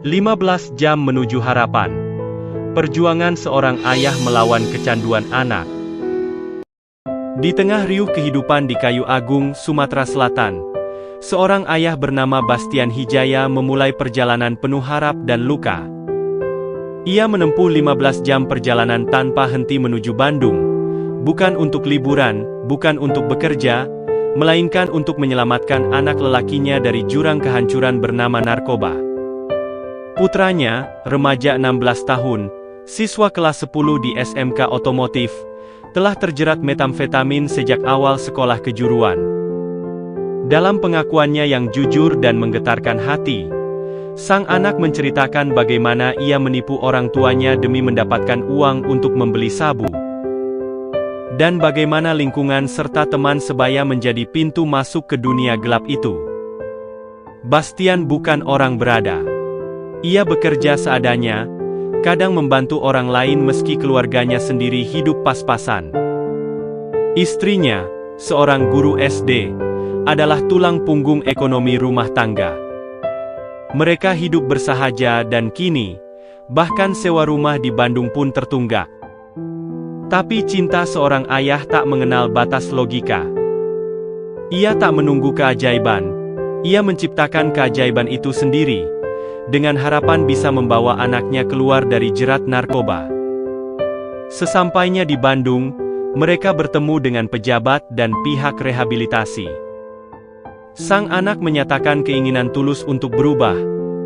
15 jam menuju harapan. Perjuangan seorang ayah melawan kecanduan anak. Di tengah riuh kehidupan di Kayu Agung, Sumatera Selatan, seorang ayah bernama Bastian Hijaya memulai perjalanan penuh harap dan luka. Ia menempuh 15 jam perjalanan tanpa henti menuju Bandung, bukan untuk liburan, bukan untuk bekerja, melainkan untuk menyelamatkan anak lelakinya dari jurang kehancuran bernama narkoba. Putranya, remaja 16 tahun, siswa kelas 10 di SMK Otomotif, telah terjerat metamfetamin sejak awal sekolah kejuruan. Dalam pengakuannya yang jujur dan menggetarkan hati, sang anak menceritakan bagaimana ia menipu orang tuanya demi mendapatkan uang untuk membeli sabu. Dan bagaimana lingkungan serta teman sebaya menjadi pintu masuk ke dunia gelap itu. Bastian bukan orang berada. Ia bekerja seadanya, kadang membantu orang lain meski keluarganya sendiri hidup pas-pasan. Istrinya, seorang guru SD, adalah tulang punggung ekonomi rumah tangga. Mereka hidup bersahaja dan kini, bahkan sewa rumah di Bandung pun tertunggak. Tapi cinta seorang ayah tak mengenal batas logika. Ia tak menunggu keajaiban, ia menciptakan keajaiban itu sendiri, dengan harapan bisa membawa anaknya keluar dari jerat narkoba. Sesampainya di Bandung, mereka bertemu dengan pejabat dan pihak rehabilitasi. Sang anak menyatakan keinginan tulus untuk berubah,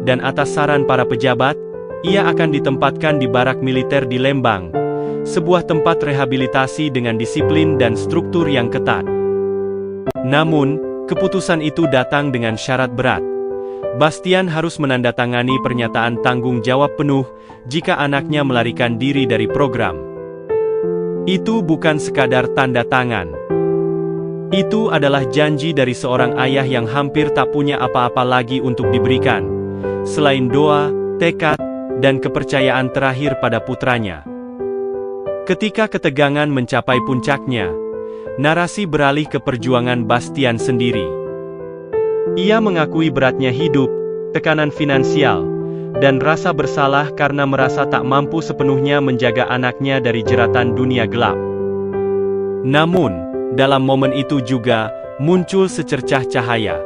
dan atas saran para pejabat, ia akan ditempatkan di barak militer di Lembang, sebuah tempat rehabilitasi dengan disiplin dan struktur yang ketat. Namun, keputusan itu datang dengan syarat berat. Bastian harus menandatangani pernyataan tanggung jawab penuh jika anaknya melarikan diri dari program. Itu bukan sekadar tanda tangan. Itu adalah janji dari seorang ayah yang hampir tak punya apa-apa lagi untuk diberikan, selain doa, tekad, dan kepercayaan terakhir pada putranya. Ketika ketegangan mencapai puncaknya, narasi beralih ke perjuangan Bastian sendiri. Ia mengakui beratnya hidup, tekanan finansial, dan rasa bersalah karena merasa tak mampu sepenuhnya menjaga anaknya dari jeratan dunia gelap. Namun, dalam momen itu juga, muncul secercah cahaya.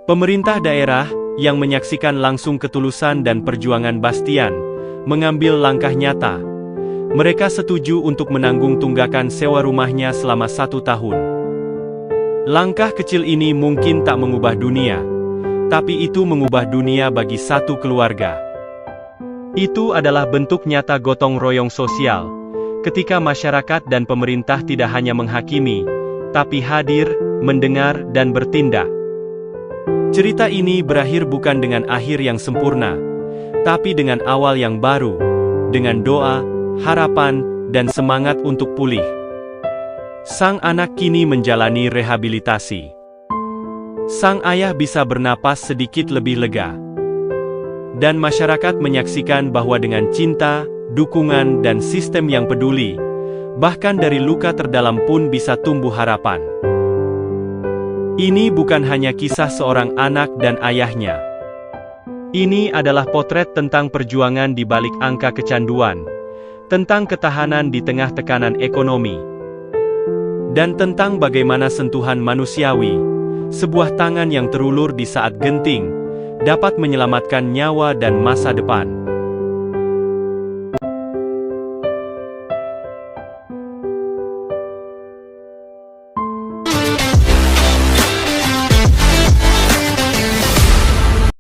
Pemerintah daerah, yang menyaksikan langsung ketulusan dan perjuangan Bastian, mengambil langkah nyata. Mereka setuju untuk menanggung tunggakan sewa rumahnya selama 1 tahun. Langkah kecil ini mungkin tak mengubah dunia, tapi itu mengubah dunia bagi satu keluarga. Itu adalah bentuk nyata gotong royong sosial, ketika masyarakat dan pemerintah tidak hanya menghakimi, tapi hadir, mendengar, dan bertindak. Cerita ini berakhir bukan dengan akhir yang sempurna, tapi dengan awal yang baru, dengan doa, harapan, dan semangat untuk pulih. Sang anak kini menjalani rehabilitasi. Sang ayah bisa bernapas sedikit lebih lega. Dan masyarakat menyaksikan bahwa dengan cinta, dukungan, dan sistem yang peduli, bahkan dari luka terdalam pun bisa tumbuh harapan. Ini bukan hanya kisah seorang anak dan ayahnya. Ini adalah potret tentang perjuangan di balik angka kecanduan, tentang ketahanan di tengah tekanan ekonomi, dan tentang bagaimana sentuhan manusiawi, sebuah tangan yang terulur di saat genting, dapat menyelamatkan nyawa dan masa depan.